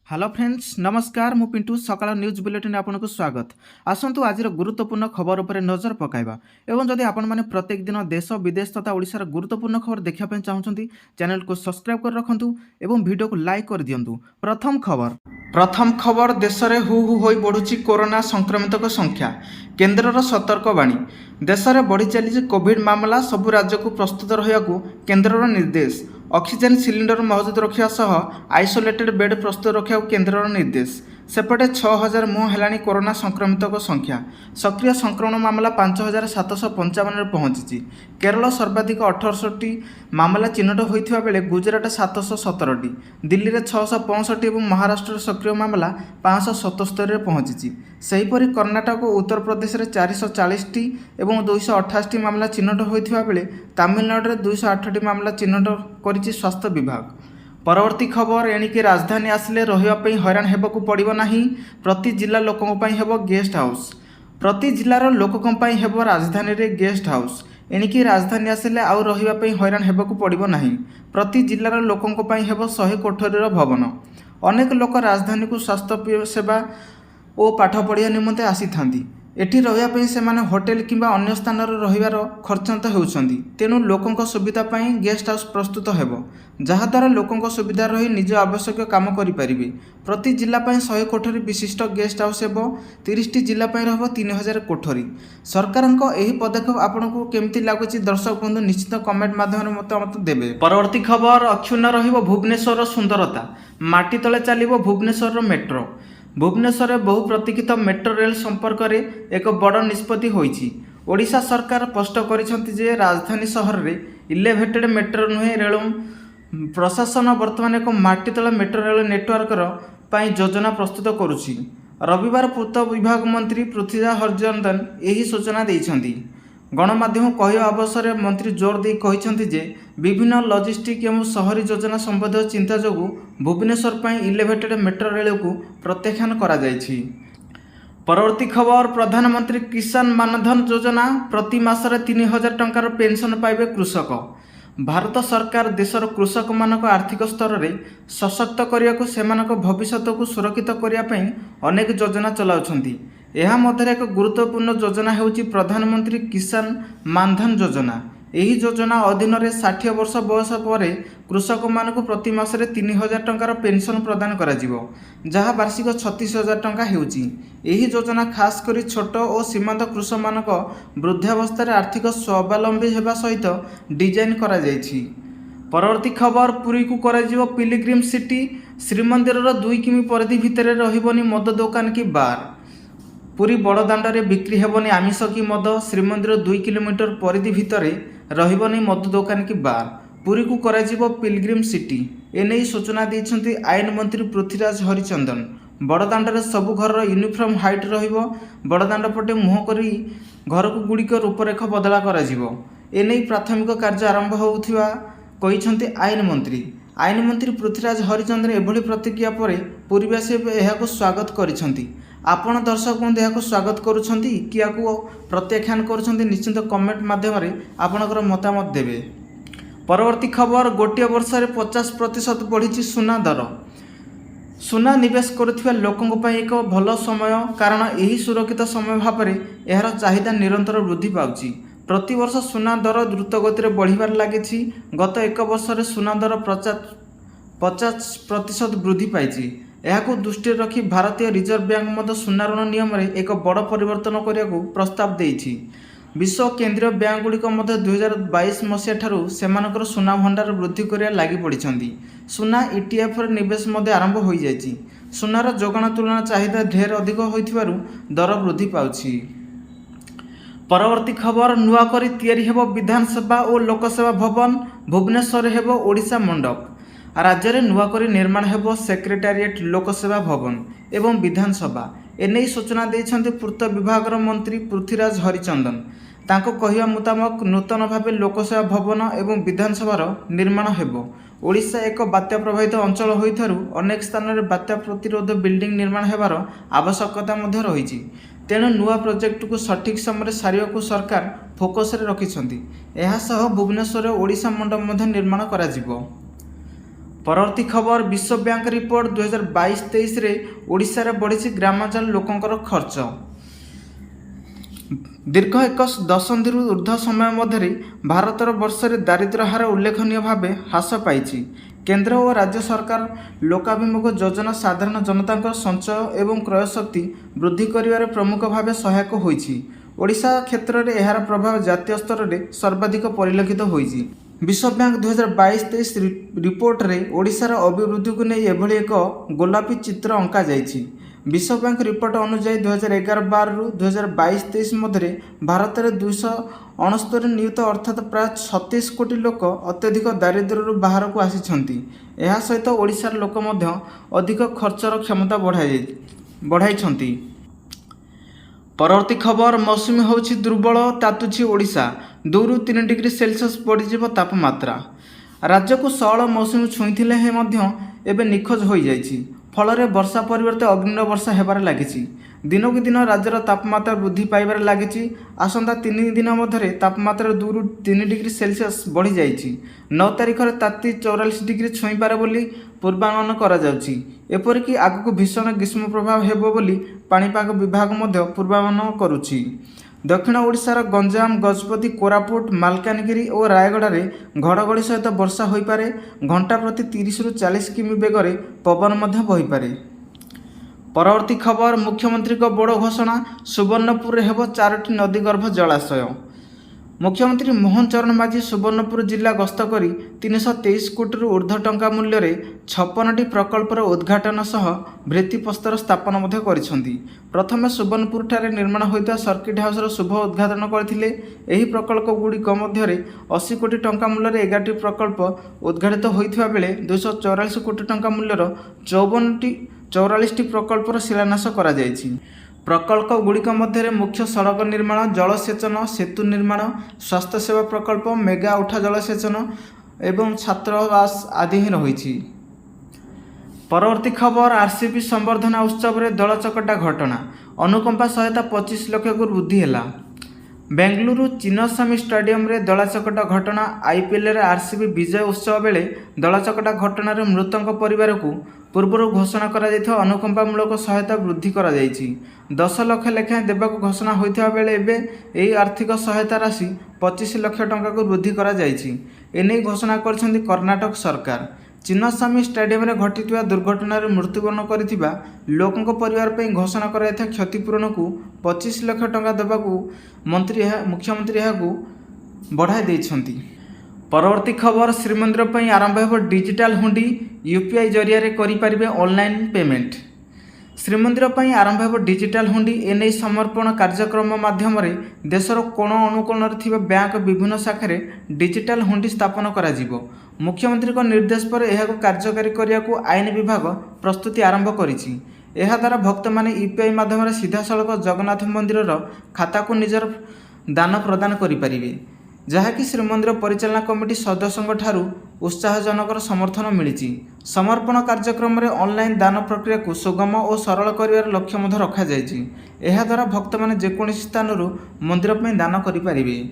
Hello friends नमस्कार मु पिंटू सकाळ न्यूज बुलेटिन आपनको स्वागत। आसंतु आज गुरुत्वपूर्ण खबर उपर नजर पकाइबा एवं जदि आपण माने प्रत्येक दिन देश विदेश तथा ओडिशार गुरुत्वपूर्ण खबर देखिया पय चाहउछंती चैनल को सब्सक्राइब कर रखंतु एवं वीडियो को लाइक कर दियंतु। प्रथम खबर देश में हु हु होई बढ़ुची कोरोना संक्रमितक संख्या। केन्द्रर सतर्कवाणी देश में बढ़ी चली कोविड मामला सबु राज्य को प्रस्तुत रहा केन्द्रर निर्देश। ऑक्सीजन सिलिंडर मौजूद रखा सह आइसोलेटेड बेड प्रस्तुत रखा केन्द्रर निर्देश। सेपटे 6000 मुह है कोरोना संक्रमितक संख्या। सक्रिय संक्रमण मामला 5755 पहुंची। केरल सर्वाधिक 18टी मामला चिन्हट होता बेले गुजरात 717टी, दिल्ली में 665 और महाराष्ट्र सक्रिय मामला 577 पहुंची। सेहीपरि कर्णाटक और उत्तर प्रदेश में 440टी और 228टी मामला चिन्हट होता बेले तमिलनाडु में 208टी मामला चिन्हट कर स्वास्थ्य विभाग। परवर्ती खबर एणिके राजधानी आसिले रहिबापई हैरान हेबाकू पड़िबो नाही। प्रति जिला लोकंक पई हेबो गेस्ट हाउस। प्रति जिलार लोकंक पई हेबो राजधानी रे गेस्ट हाउस। एणिके राजधानी आसिले आउ रहिबापई हैरान हेबाकू पड़िबो नाही। प्रति जिलार लोकंक पई हेबो 100 कोठरीर भवन। अनेक लोक राजधानी को स्वास्थ्य सेवा और पाठ पढ़िया निमंते आसी थांती। एठी रहिबापई सेमाने होटेल किंबा अन्य स्थान रहिबार खर्चांत हेउछंती। तेणु लोकंक सुविधा पई गेस्ट हाउस प्रस्तुत हेबो, जहाद्वारा लोकंक सुविधा रही निज आवश्यक काम करिपारिबे। प्रति जिला पई 100 कोठरी विशिष्ट गेस्ट हाउस हेबो। 30टी जिला पई रहबो 3000 कोठरी। सरकारक एही पदक्षेप आपनको केमती लागुची दर्शक बंधु निश्चित कमेंट माध्यम मतामत देबे। परवर्ती खबर अक्षुण्ण रहिबो भुवनेश्वर सुंदरता। माटी तले चलिबो भुवनेश्वर मेट्रो। भुवनेश्वर में बहु प्रतीक्षित मेट्रो रेल संपर्क में एक बड़ निष्पत्ति होईछि। ओडिशा सरकार स्पष्ट करिसेंति जे राजधानी सहर में इलेवेटेड मेट्रो नुहे रेल प्रशासन वर्तमान एक माटीतला मेट्रो रेल नेटवर्कर पाई योजना प्रस्तुत करुछि। रविवार पूर्त विभाग मंत्री पृथ्वीराज हरिचंदन यही सूचना देइछंती। गणमाध्यम कहवा अवसर में मंत्री जोर दे कहिसेंति जे विभिन्न लॉजिस्टिक एवं शहरी योजना संबंधी चिंता जोगु भुवनेश्वर पर इलेवेटेड मेट्रो रेल को प्रत्याख्यान करा जायछि। परवर्ती खबर प्रधानमंत्री किसान मानधन योजना। प्रति मासरे 3000 टंकार पेंशन पाइबे कृषक। भारत सरकार देशर कृषक मानक आर्थिक स्तर में सशक्त करने को सेमानक भविष्य को सुरक्षित करने अनेक योजना चलाउछंती। यह मध्य एक गुरुत्वपूर्ण योजना हेउची प्रधानमंत्री किसान मानधन योजना। यही योजना अधीन में 60 वर्ष बयस पर कृषक मानक प्रति मासरे 3000 टंकार पेंशन प्रदान करा जिवो, जहाँ वार्षिक 36,000 टंका हेउची। यही योजना खास करी छोट और सीमांत कृषक मानक वृद्धावस्था आर्थिक स्वावलंबी हेबा सहित डिजाइन करा जायछि। परवर्ती खबर पुरी को करा जिवो पिलग्रिम सिटी। श्रीमंदिर 2 किमी परिधि भितर रहिबनी मद दुकान की बार। पुरी बड़दाण्ड में बिक्री हेबनी आमिष की मद। श्रीमंदिर 2 किलोमीटर परिधि भितर रहिबनी मद दुकान की बार। पुरी को कराजिबो पिलग्रिम सिटी। एने सूचना देइछंती आईन मंत्री पृथ्वीराज हरिचंदन। बड़दाण्ड में सबु घर यूनिफॉर्म हाइट रहिबो। बड़दाण्ड पटे मुह करी घर को गुड़िक रूपरेख बदला कराजिबो। एने प्राथमिक कार्य आरंभ होउथिबा कहिछंती आईन मंत्री। आईन मंत्री पृथ्वीराज हरिचंदन एभली प्रतिक्रिया पर पुरीवासी एहाको स्वागत करिछंती। आपण दर्शक बंधु यहाँ स्वागत करुछंती कि या प्रत्याख्यान करुछंती निश्चित कमेंट माध्यम आपणकर मतामत देवे। परवर्ती खबर गोटे वर्ष 50% बढ़ी सुना दर। सुना निवेश करुथिबा लोकंक पई एक भल समय, कारण यही सुरक्षित समय भाव में यार चाहिदा निरंतर वृद्धि पाउछि। प्रतिवर्ष सुना दर द्रुत गति बढ़िबार लागिछि। गत एक वर्ष सुना दर 50% वृद्धि पाइछि। यह दृष्टि रखी भारतीय रिजर्व बैंक मध्य सुना ऋण नियम में एक बड़ परिवर्तन करने को प्रस्ताव देइछि। विश्व केंद्रीय बैंक गुड़िक 2022 मसीहा ठारू सेमानकर सुना भंडार वृद्धि करने लगी पड़िछंती। सुना ETF निवेश मध्य आरंभ हो जाइछि। सुनार जोगाण तुलना चाहिदा ढेर अधिक होइथिबारु दर वृद्धि पाउछि। परवर्ती खबर नुआ करी तैयारी हेबो विधानसभा और लोकसेवा भवन। भुवनेश्वर हेबो ओडिशा मंडप। राज्य में नुआकरी निर्माण हेबो सेक्रेटारिएट, लोकसेवा भवन एवं विधानसभा। एने सूचना देइछंती पूर्त विभाग मंत्री पृथ्वीराज हरिचंदन। तांको कहिबा मुताबक नूतन भाव लोकसेवा भवन एवं विधानसभार निर्माण हेबो। ओडिशा एक बात्या प्रभावित अंचल होइथारु अनेक स्थान में बात्या प्रतिरोध बिल्डिंग निर्माण हेबार आवश्यकता मध्य रहिछि। तेणु नुआ प्रोजेक्ट को सठिक समय सारिया को सरकार फोकस रे रखिछंती। एहा सह भुवनेश्वर ओडिशा मंडप मध्य निर्माण करा जिवो। परवर्ती खबर विश्व बैंक रिपोर्ट 2022-23 रे ओडिशा रे बढ़ी ग्रामांचल लोकंकर खर्च। दीर्घ एक दशंधि ऊर्ध्व समय मध्य भारतर वर्ष में दारिद्र्य हार उल्लेखनीय भाव ह्रास पाई। केंद्र और राज्य सरकार लोकाभिमुख योजना साधारण जनता संचय एवं क्रय शक्ति वृद्धि कर प्रमुख भाव सहायक होइछि। ओडिशा क्षेत्र में यार प्रभाव जातीय स्तर में सर्वाधिक परिलक्षित होइछि। विश्व बैंक 2022-23 रिपोर्ट रे ओडिशार अभिवृद्धि को नहीं एभली एक गोलापी चित्र अंका जाइछि। विश्व बैंक रिपोर्ट अनुसार 2011-12 रु 2022-23 मध्य भारत में 269 नियुत अर्थात प्राय 36 कोटी लोक अत्यधिक दारिद्र्य बाहर को आसी। यह सहित ओडिशार लोक मध्य अधिक खर्चर क्षमता बढ़ाई। परवर्ती खबर मौसुमी होछि दुर्बल तातुछि ओडिशा 2 ରୁ 3 डिग्री सेल्सियस बढ़ीजिव तापमात्रा। राज्य को सौल मौसुमी छुईथिले हे मध्य एबे निखोज हो जाइछि। फल वर्षा परिवर्ते अग्निर वर्षा हेबार लागिछि। दिनकु दिन राज्यर तापमात्रा वृद्धि पाइबार लागिछि। आसंता 3 दिन मध्य तापमात्रा 2 ରୁ 3 डिग्री सेल्सियस बढ़ी जाइछि। 9 तारिख में ताती 44 डिग्री छुईपारे बोली पूर्वानुमान करा जाउछि। एपरिक आगक भीषण ग्रीष्म प्रभाव हेबो बोली पाणीपाग विभाग मध्य पूर्वानुमान करुछि। दक्षिण ओडिशार गंजाम गजपति कोरापुट मालकानगिरी और रायगढ़ में घड़घड़ी सहित वर्षा होइपारे। घंटा प्रति 30 ରୁ 40 किमी बेगर पवन मध्य बहीपारे। परवर्ती खबर मुख्यमंत्री को बड़ घोषणा सुवर्णपुर हेब 4टी नदीगर्भ जलाशय। मुख्यमंत्री मोहन चरण माझी सुवर्णपुर जिला गस्त करी 323 कोटी ऊर्ध्व टंका मूल्य 56टी प्रकल्पर उद्घाटन सह भित्तिप्रस्तर स्थापन मध्य करिसेंती। प्रथमे सुवर्णपुर ठारे निर्माण होइता सर्किट हाउसर शुभ उद्घाटन करथिले। एही प्रकल्प गुड़िक मध्य 80 कोटी टंका मूल्य 11टी प्रकल्प उद्घाटित होइथिबा बेले 244 कोटी टंका मूल्यर 44टी प्रकल्पर शिलान्यास करा जायछि। प्रकल्प गुड़िक मध्य मुख्य सड़क निर्माण जलसेचन सेतु निर्माण स्वास्थ्य सेवा प्रकल्प मेगा उठा जलसेचन एवं छात्रावास आदि ही रही। परवर्ती खबर आरसीबी संवर्धना उत्सव में दलचकटा घटना अनुकंपा सहायता 25 लाख को वृद्धि है। बेंगलुरु चिन्नस्वामी स्टेडियम रे दलाचकटा घटना आईपीएल रे आरसीबी विजय उत्सव बेले दलाचकटा घटनार मृतक परिवार को पूर्व घोषणा करा अनुकंपामूलक सहायता वृद्धि करा 10 लाख लेखाएं देवाक घोषणा होता बेले एबे एही आर्थिक सहायता राशि 25 लाख टंका को वृद्धि करा एने घोषणा कर कर्णाटक सरकार। चिन्नस्वामी स्टेडियम रे घटिଥିବା दुर्घटनार मृत्युवरण करथिबा लोकंक परिवार पे घोषणा कराइथा क्षतिपूरण को 25 लाख टंका देवाकू मुख्यमंत्री यहाकू बढ़ाई देइछंती। परवर्ती खबर श्रीमंदिर पर आरंभ हो डिजिटाल हुंडी यूपीआई जरिया रे करि परिबे ऑनलाइन पेमेंट। श्रीमंदिर पर आरंभ हो डिजिटाल हुंडी एने समर्पण कार्यक्रम माध्यम देशर कोण अनुकोण बैंक विभिन्न शाखारे डिजिटाल हुंडी स्थापन करा जिवो। मुख्यमंत्री को निर्देश पर यह कार्यकारी करने को आईन विभाग प्रस्तुति आरंभ करिछि। यह द्वारा भक्त माने यूपीआई माध्यम सीधा सड़क जगन्नाथ मंदिर खाता को निजर दान प्रदान करें, जहाँकि श्रीमंदिर परिचालना कमिटी सदस्यों ठारू उत्साहजनक समर्थन मिली। समर्पण कार्यक्रम में ऑनलाइन दान प्रक्रिया को सुगम और सरल कर लक्ष्य रखा द्वारा भक्त माने जेकोसी स्थान मंदिर दान करें।